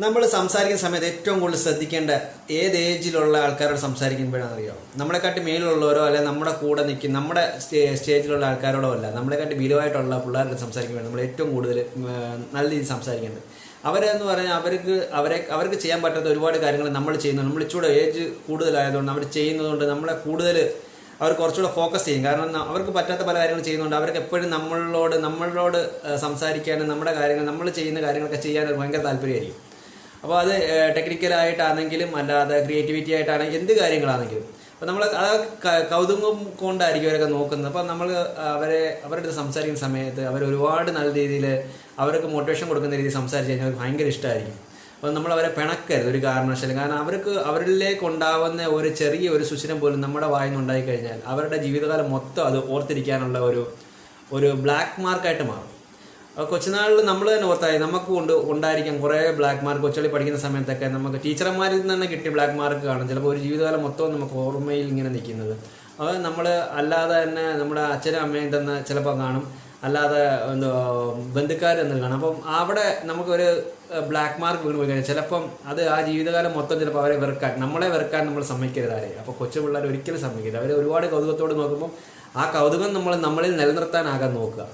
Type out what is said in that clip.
നമ്മൾ സംസാരിക്കുന്ന സമയത്ത് ഏറ്റവും കൂടുതൽ ശ്രദ്ധിക്കേണ്ട ഏത് ഏജിലുള്ള ആൾക്കാരോട് സംസാരിക്കുമ്പോഴാണെന്നറിയോ, നമ്മളെക്കാട്ടി മേലുള്ളവരോ അല്ലെങ്കിൽ നമ്മുടെ കൂടെ നിൽക്കുന്ന നമ്മുടെ സ്റ്റേജിലുള്ള ആൾക്കാരോടോ അല്ല, നമ്മളെക്കാട്ടി ബിലുവായിട്ടുള്ള പിള്ളേരോട് സംസാരിക്കുമ്പോൾ നമ്മൾ ഏറ്റവും കൂടുതൽ നല്ല രീതിയിൽ സംസാരിക്കേണ്ടത്. അവരെന്ന് പറഞ്ഞാൽ അവർക്ക് ചെയ്യാൻ പറ്റാത്ത ഒരുപാട് കാര്യങ്ങൾ നമ്മൾ ചെയ്യുന്നുണ്ട്. നമ്മൾ ഇച്ചിരി ഏജ് കൂടുതലായതുകൊണ്ട് അവർ ചെയ്യുന്നതുകൊണ്ട് നമ്മളെ കൂടുതൽ അവർ കുറച്ചുകൂടെ ഫോക്കസ് ചെയ്യും. കാരണം അവർക്ക് പറ്റാത്ത പല കാര്യങ്ങൾ ചെയ്യുന്നുണ്ട്. അവർക്ക് എപ്പോഴും നമ്മളോട് സംസാരിക്കാനും നമ്മുടെ കാര്യങ്ങൾ നമ്മൾ ചെയ്യുന്ന കാര്യങ്ങളൊക്കെ ചെയ്യാൻ ഭയങ്കര താല്പര്യമായിരിക്കും. അപ്പോൾ അത് ടെക്നിക്കലായിട്ടാണെങ്കിലും അല്ലാതെ ക്രിയേറ്റിവിറ്റി ആയിട്ടാണെങ്കിലും എന്ത് കാര്യങ്ങളാണെങ്കിലും അപ്പോൾ നമ്മൾ അത് കൗതുകം കൊണ്ടായിരിക്കും അവരൊക്കെ നോക്കുന്നത്. അപ്പോൾ നമ്മൾ അവരുടെ സംസാരിക്കുന്ന സമയത്ത് അവർ ഒരുപാട് നല്ല രീതിയിൽ അവർക്ക് മോട്ടിവേഷൻ കൊടുക്കുന്ന രീതിയിൽ സംസാരിച്ച് കഴിഞ്ഞാൽ അവർക്ക് ഭയങ്കര ഇഷ്ടമായിരിക്കും. അപ്പോൾ നമ്മൾ അവരെ പിണക്കരുത് ഒരു കാരണവശാലും. കാരണം അവരിലേക്ക് ഉണ്ടാവുന്ന ഒരു ചെറിയ ഒരു സുശീലം പോലും നമ്മുടെ വായിൽ നിന്ന് ഉണ്ടായിക്കഴിഞ്ഞാൽ അവരുടെ ജീവിതകാലം മൊത്തം അത് ഓർത്തിരിക്കാനുള്ള ഒരു ബ്ലാക്ക് മാർക്കായിട്ട് മാറും. കൊച്ചുനാളിൽ നമ്മൾ തന്നെ ഓർത്തായി നമുക്ക് ഉണ്ടായിരിക്കാം കുറേ ബ്ലാക്ക് മാർക്ക്. കൊച്ചുകളി പഠിക്കുന്ന സമയത്തൊക്കെ നമുക്ക് ടീച്ചർമാരിൽ നിന്ന് തന്നെ കിട്ടിയ ബ്ലാക്ക് മാർക്ക് കാണും. ചിലപ്പോൾ ഒരു ജീവിതകാലം മൊത്തം നമുക്ക് ഓർമ്മയിൽ ഇങ്ങനെ നിൽക്കുന്നത്. അത് നമ്മൾ അല്ലാതെ തന്നെ നമ്മുടെ അച്ഛനും അമ്മയും തന്നെ ചിലപ്പോൾ കാണും, അല്ലാതെ ബന്ധുക്കാർ എന്ന് കാണും. അപ്പം അവിടെ നമുക്കൊരു ബ്ലാക്ക് മാർക്ക് വീണ് പോയി കഴിഞ്ഞാൽ ചിലപ്പം അത് ആ ജീവിതകാലം മൊത്തം ചിലപ്പോൾ നമ്മളെ വെറുക്കാൻ നമ്മൾ സമ്മതിക്കരുത് ആരെയും. അപ്പോൾ കൊച്ചു പിള്ളേർ ഒരിക്കലും സമ്മതിക്കരുത്. അവർ ഒരുപാട് കൗതുകത്തോട് നോക്കുമ്പോൾ ആ കൗതുകം നമ്മളിൽ നിലനിർത്താനാകാൻ നോക്കുക.